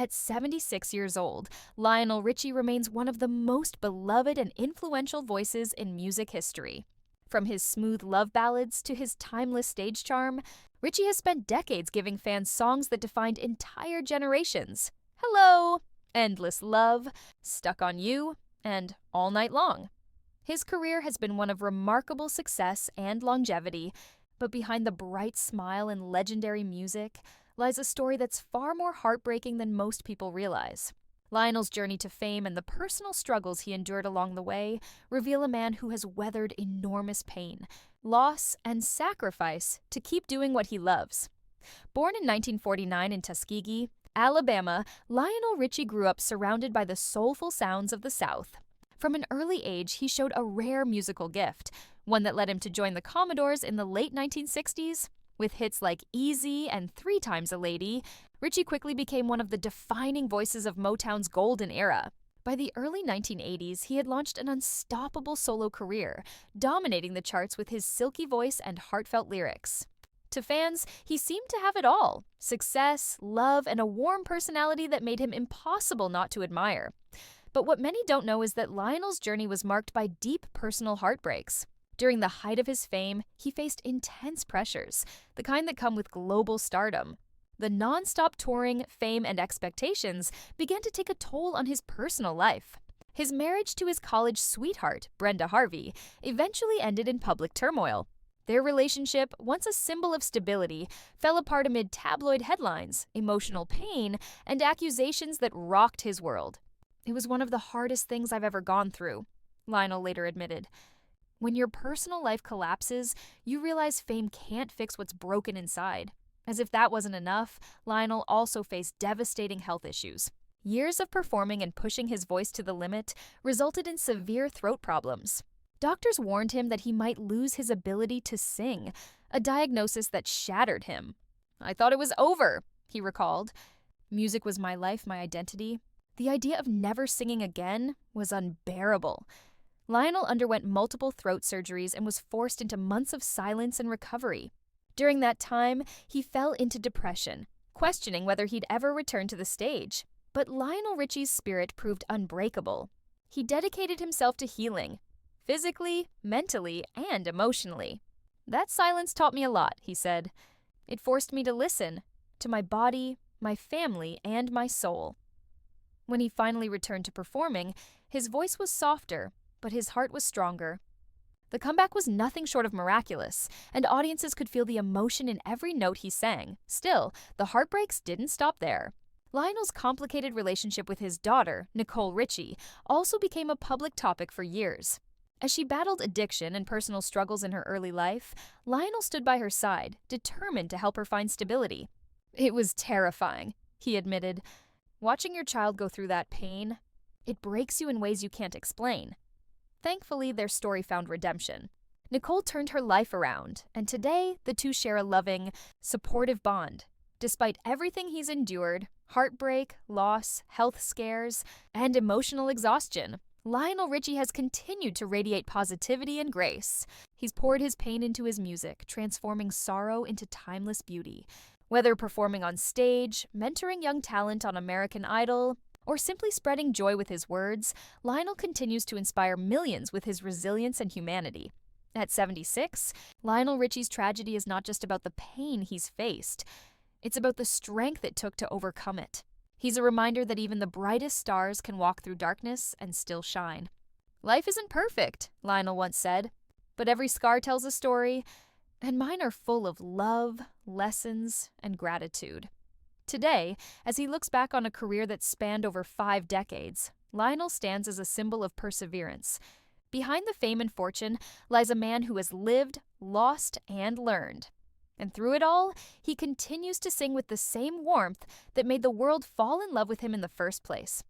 At 76 years old, Lionel Richie remains one of the most beloved and influential voices in music history. From his smooth love ballads to his timeless stage charm, Richie has spent decades giving fans songs that defined entire generations. Hello, Endless Love, Stuck on You, and All Night Long. His career has been one of remarkable success and longevity, but behind the bright smile and legendary music lies a story that's far more heartbreaking than most people realize. Lionel's journey to fame and the personal struggles he endured along the way reveal a man who has weathered enormous pain, loss, and sacrifice to keep doing what he loves. Born in 1949 in Tuskegee, Alabama, Lionel Richie grew up surrounded by the soulful sounds of the South. From an early age, he showed a rare musical gift, one that led him to join the Commodores in the late 1960s. With hits like Easy and 3 Times a Lady, Richie quickly became one of the defining voices of Motown's golden era. By the early 1980s, he had launched an unstoppable solo career, dominating the charts with his silky voice and heartfelt lyrics. To fans, he seemed to have it all: success, love, and a warm personality that made him impossible not to admire. But what many don't know is that Lionel's journey was marked by deep personal heartbreaks. During the height of his fame, he faced intense pressures, the kind that come with global stardom. The non-stop touring, fame, and expectations began to take a toll on his personal life. His marriage to his college sweetheart, Brenda Harvey, eventually ended in public turmoil. Their relationship, once a symbol of stability, fell apart amid tabloid headlines, emotional pain, and accusations that rocked his world. "It was one of the hardest things I've ever gone through," Lionel later admitted. When your personal life collapses, you realize fame can't fix what's broken inside. As if that wasn't enough, Lionel also faced devastating health issues. Years of performing and pushing his voice to the limit resulted in severe throat problems. Doctors warned him that he might lose his ability to sing, a diagnosis that shattered him. "I thought it was over," he recalled. "Music was my life, my identity. The idea of never singing again was unbearable." Lionel underwent multiple throat surgeries and was forced into months of silence and recovery. During that time, he fell into depression, questioning whether he'd ever return to the stage. But Lionel Richie's spirit proved unbreakable. He dedicated himself to healing, physically, mentally, and emotionally. "That silence taught me a lot," he said. "It forced me to listen to my body, my family, and my soul." When he finally returned to performing, his voice was softer, but his heart was stronger. The comeback was nothing short of miraculous, and audiences could feel the emotion in every note he sang. Still, the heartbreaks didn't stop there. Lionel's complicated relationship with his daughter, Nicole Richie, also became a public topic for years. As she battled addiction and personal struggles in her early life, Lionel stood by her side, determined to help her find stability. "It was terrifying," he admitted. "Watching your child go through that pain, it breaks you in ways you can't explain." Thankfully, their story found redemption. Nicole turned her life around, and today the two share a loving, supportive bond. Despite everything he's endured, heartbreak, loss, health scares, and emotional exhaustion, Lionel Richie has continued to radiate positivity and grace. He's poured his pain into his music, transforming sorrow into timeless beauty. Whether performing on stage, mentoring young talent on American Idol, or simply spreading joy with his words, Lionel continues to inspire millions with his resilience and humanity. At 76, Lionel Richie's tragedy is not just about the pain he's faced. It's about the strength it took to overcome it. He's a reminder that even the brightest stars can walk through darkness and still shine. "Life isn't perfect," Lionel once said, "but every scar tells a story, and mine are full of love, lessons, and gratitude." Today, as he looks back on a career that spanned over 5 decades, Lionel stands as a symbol of perseverance. Behind the fame and fortune lies a man who has lived, lost, and learned. And through it all, he continues to sing with the same warmth that made the world fall in love with him in the first place.